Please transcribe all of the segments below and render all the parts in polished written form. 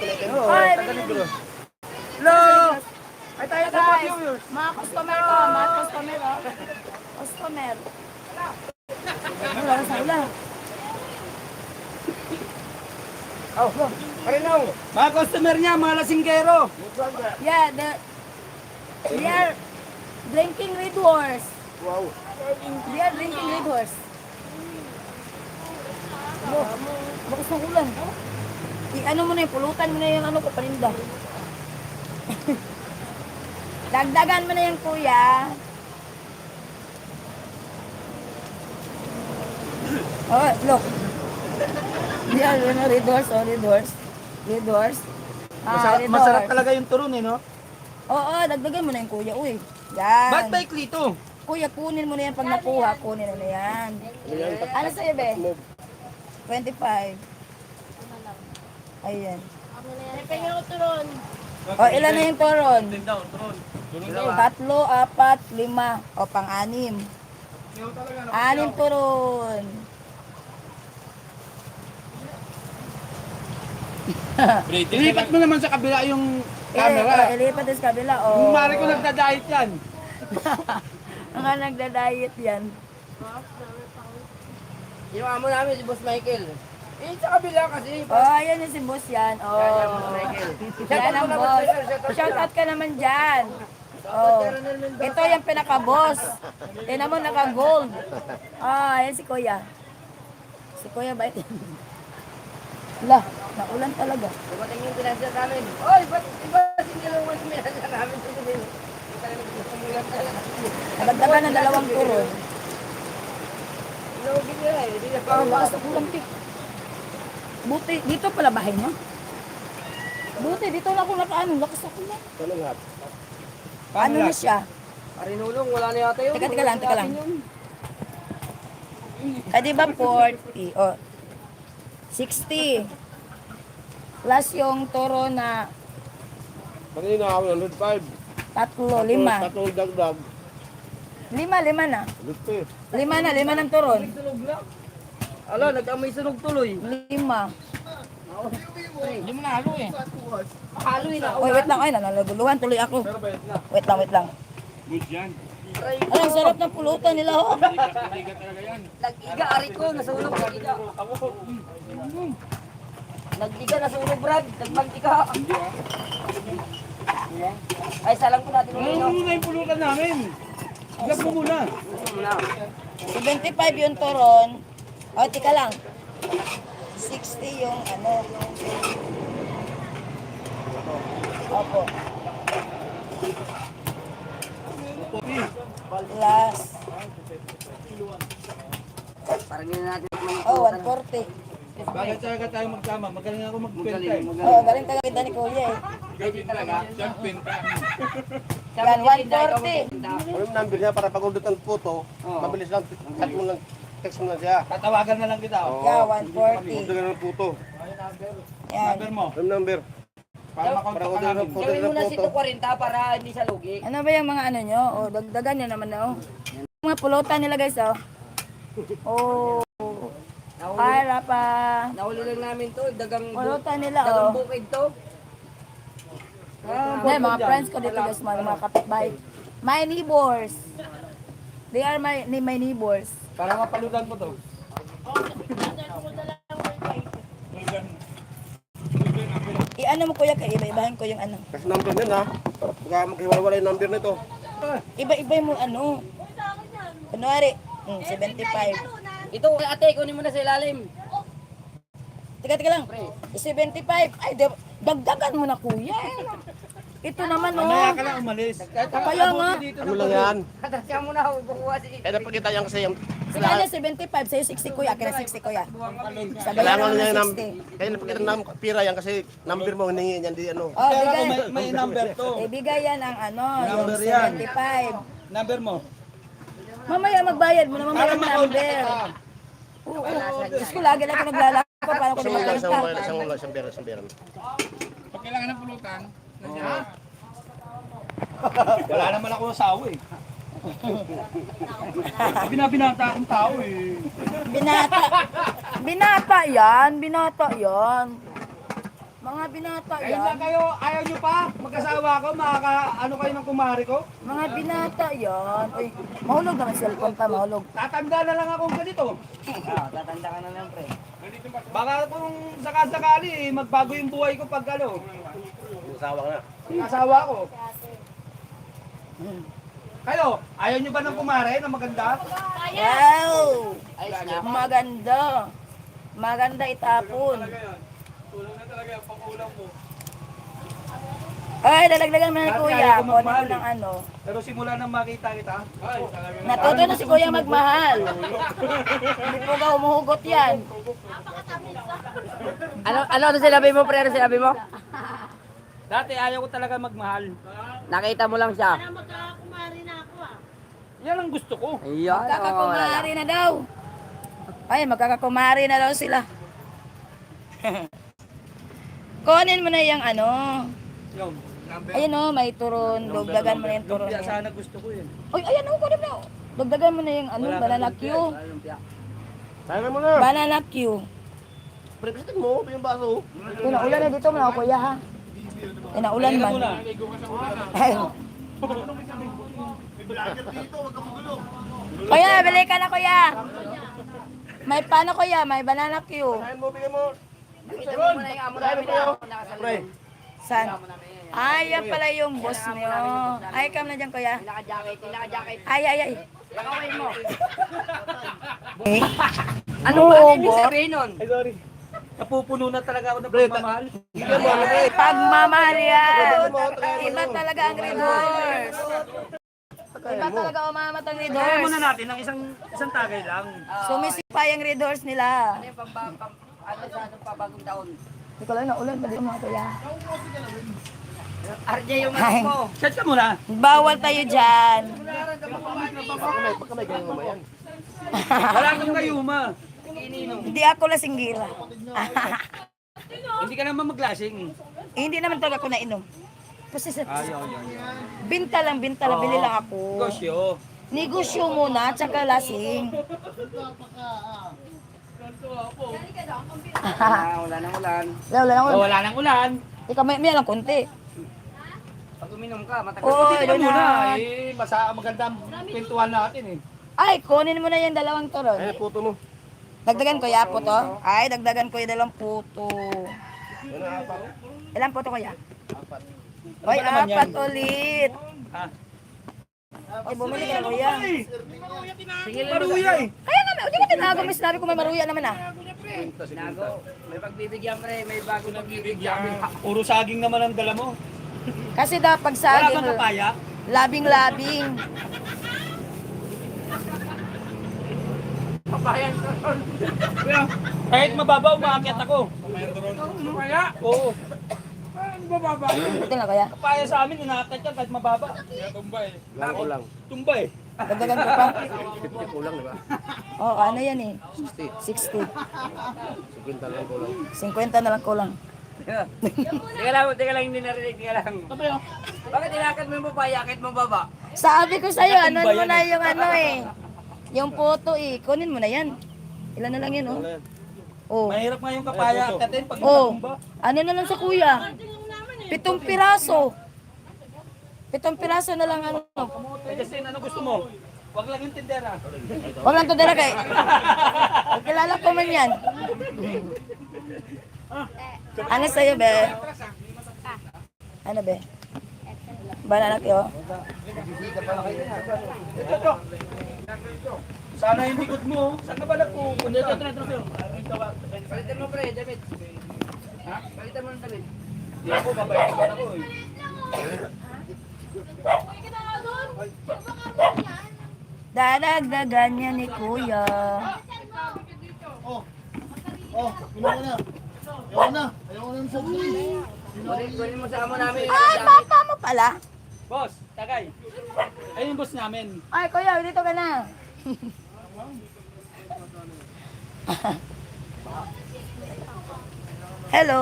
Ay, hello! Ay tayo Guys, viewers. mga customer ko, mga customer ko. Customer. Wala na sa ulan. Oh, Marinaw. Mga customer niya, mga lasinggero. Yeah, they are drinking Red Horse. Wow. They are drinking Red Horse. Bakas ng ulan. I-ano mo na yung pulutan mo na yung ano ko, paninda. Dagdagan mo na yung kuya. Oh, look. Yeah, Red Horse, oh, Red Horse. Red Horse. Red Masarap Horse. talaga yung turon no? Oo, dagdagan mo na yung kuya, uy. Yan. Ba't ba iklito? Kuya, kunin mo na yan pag nakuha. Kunin mo na yan. Ano sa'yo, be? 25. Ayan. O, ilan na yung turon? 3, 4, 5. O, pang-anim. 6 turon. Ilipat mo naman sa kabila yung camera. Ilipat sa kabila. O. Yung mari ko nagda-diet yan. Mga nagda-diet yan. Yung amo namin si Boss Michael. Eh, sa kabila kasi. Ayan yung si boss yan. Yan ang boss. Shoutout ka naman dyan. Ito yung pinaka-boss. Tingnan mo, naka-gold. Ayan si Kuya. Si Kuya ba ito? Wala, naulan talaga. Dumating yung pinasya namin. Oy, ba't iba sinilungan yung pinasya namin? Nagdagan ng 2 turon. Ilogin nila eh. Hindi na pa. Lakas na ulan, Tik. Buti, dito pala bahay mo? Buti, dito na ako nakaano. Lakas na ulan. Ano na siya? Parinulong, wala na yata yun. Teka lang. Kadi ba 40? O, 60. Plus yung toro na Kanina ako ng 5. 3, 5. Tatlong dagdag. 5 na. 50. 5 ng turon. Ala, nag-amoy sunog tuloy. 5. Hindi mo nahalo eh. Halo eh na. Oy, wait lang. Ay, nanalaguluhan. Tuloy ako. Wait lang. Good yan. Ay, ang sarap ng pulutan nila, oh. Nag-iga, ari ko. Nasunog, nag-iga. Nag-iga, nasunog, Brad. Nagpag-iga. Ay, salang ko natin. Ano muna yung pulutan namin? Gap mo muna. 75 yung turon. O, tika lang. 60 yung ano. Opo. Plus. Parang gina natin. Oh, 140. Bakit talaga tayo magsama? Magaling ako magpenta eh. Oh, galing talaga ni Kuya eh. Pwede talaga. Yan, 140. Ano yung number niya para pag-order ng photo, mabilis lang. Chat mo lang, text mo lang siya. Tatawagan na lang kita. Oh. Yeah, Order 140. ka ng photo. Yan. Number mo. Ano yung number? Para makontak ka namin. Gawin mo na si 240 para hindi sa lugi. Ano ba yung mga ano nyo? Oh, dagdagan nyo naman na, oh. Mga pulutan nila, guys, oh. Oh. Para pa. Nahuli lang namin to. Pulutan nila, Dagang oh. bukid to. Hindi, mga friends ko dito, guys, mga kapitbahay. My neighbors. They are my neighbors. Para mapalutan ko to. I-ano mo, kuya, kaya iba-ibahin ko yung ano. Kasi number niya ha. Baka maghiwalay yung number nito. Iba-iba mo ano. Kunwari, 75. Ito, ate, kunin mo na sa ilalim. Teka lang. 75. Ay, dagdagan mo na, kuya. Ito naman, oh. Mamaya ka lang umalis. Kaya nga. Ano lang yan? Katasya mo na, bukuha si... Eh, napakita yan kasi yung... Sa kanya 75, sa'yo 60, kuya. Kaya 60, kuya. Sabi Kailangan mo niya yung na number. 60. Kaya napakita ng pira yan kasi number mo hiningi yan di ano. Oh, Kaya bigay. ako may number to. Ibigay yan ang ano, Number yung yan. 75. Number mo. Mamaya magbayad mo naman Para yung makontak number. ka. Oo. Diyos ko, lagi na ako naglalako. Paano ko Isang naman isang pera, isang pera. Pag kailangan ng pulutan, nandiyan. Wala naman ako asawa eh. Binabinata akong tao eh. Binata. Binata yan. Binata yan. Mga binata Ayun lang yan. kayo, ayaw nyo pa? Mag-asawa ko, ano kayo ng kumari ko? Mga binata yan. Uy, mahulog naman cellphone pa, mahulog. Tatanda na lang akong ganito. Tatanda ka na lang, pre. Baka kung sakasakali, magbago yung buhay ko pag ano, Asawa ka na. asawa ko. Kayo, ayaw nyo ba ng kumare na maganda? Wow! Maganda. Maganda itapon. Ay, lalagdagan mo na ni Kuya. Kunin mo ng ano. Pero simula nang makita kita, Natuto na si Kuya magmahal. Hindi po ka umuhugot yan. Ano sinabi mo, pre? Ano sinabi mo? dati ayaw ko talaga magmahal. Nakita mo lang siya. Yan ang gusto ko. Ayan. Magkakakumari na daw. Ay, magkakakumari na daw sila. Kunin mo na yung ano. Yung, Ayun o, may turon. Dugdagan mo na yung turon. lumpia Yan. sana gusto ko yun. Uy, ayan o, kunin mo. Dugdagan mo na yung ano, banana Q. Sana mo na. Banana Q. Pre, gusto mo yung baso. Pinaulan na dito mga kuya ha. Pinaulan man. Ay. Kuya, bili ka na kuya. May paano kuya, may banana Q. Kain mo, bigyan mo. Nakita mo muna yung amo namin na Pre, Saan? Ay, yan pala yung boss niyo. Ay, kam na dyan kuya. naka-jacket. Ay. Nakaway mo. Ano Ibig sabihin nun? Ay, sorry. Napupuno na talaga ako ng pagmamahal. bigyan mo. Pre. Pagmamahal yan. Iba talaga ang Red Horse. Iba talaga umamat ang Red Kaya muna Horse. natin ng isang tagay lang. Sumisipay ang Red Horse nila. Ano yung pabagong taon? Hindi ko lang naulan pa dito mga kuya. RJ yung ano mo. Chat ka muna. Bawal tayo dyan. Pagka may ganyan naman yan. Wala kang kayuma. Hindi ako lasinggira. Hindi ka naman maglasing. Hindi naman talaga ako nainom. Kasi sa Ayaw. binta lang, bili lang ako. Gosyo. Negosyo muna, tsaka lasing. Wala nang ulan. Wala lang. Wala nang ulan. Ikaw may lang konti. Pag uminom ka, matagal. Oo, Hindi ka yun muna. na. Magandang pintuan natin eh. Ay, kunin mo na yung dalawang turon. Ay, puto mo. Dagdagan ko ya puto. Ay, dagdagan ko yung dalawang puto. Yan na, apa. Ilang puto ko ya? Ano Ay, ba naman yan? apat ulit. Ha? Ay, bumili ka na kuya. Maruya eh. Kaya nga, di ko tinago. May sinabi ko may maruya naman ah. Nago. May pagbibigyan, pre. May bago pagbibigyan. Puro saging naman ang dala mo. Kasi dapat pag Wala saging, kang papaya? labing-labing. Kaya, kahit mababa, umaakyat ako. Kaya? Oo. Ito lang kaya. Papaya sa amin, inaakyat ka kahit mababa. Lang ko lang. Tumba eh. Dagdagan ko pa. 50 kulang, di ba? Oo, ano yan eh. 60. 60. 50 lang kulang. 50 na lang kulang. Teka lang, hindi narinig. Teka lang. Bakit inakit mo yung papaya, akit mo baba? Sabi ko sa'yo, ano mo na yung ano eh. Yung photo eh. Kunin mo na yan. Ilan na lang yan oh. Oh. Mahirap nga yung kapaya akyatin pag Oh. tumba. Ano na lang sa kuya? 7 piraso. 7 piraso na lang ano. Eh, Justin, ano gusto mo? Huwag lang yung tindera. Huwag lang to dala kay. Kilala ko man yan. Ano sa'yo, be? Ano, be? Banana Q. Sana yung likod mo. Saan ka ba nagpupunta? Palitan mo, pre, David. Ha? Palitan mo ng David. Hindi ako, babayaran ako eh. Dadagdagan niya ni kuya. Kunin mo sa amo namin. Ay, papa mo pala. Boss, tagay. Ayun yung boss namin. Ay, kuya, dito ka na. Hello.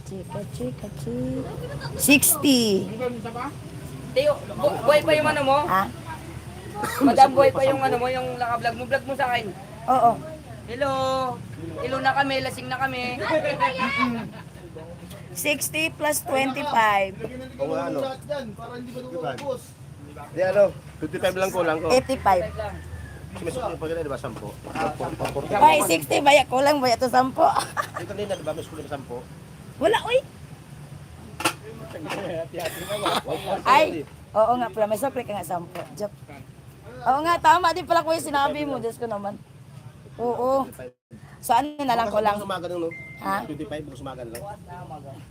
Chika, chika, chika. 60. Teo, buhay pa yung ano mo? Ha? Madam, buhay pa yung ano mo, yung naka-vlog mo. Vlog mo sa akin. Oo. Hello. Ilo na kami, lasing na kami. 60 plus 25. Kung ano. Di ano, 25 lang kulang ko. 85. Sumisok yung pagkala, di ba, 10? Ay, 60 baya kulang baya to 10. Yung kanina, di ba, may school na 10? Wala oy. Ay, oo nga pala, may sokre ka nga 10. Joke. Oo nga, tama din pala ko yung sinabi mo. Diyos ko naman. Oo. So ano na lang ko lang. Bukas umaga nung, no? Ha? 25, bukas umaga lang.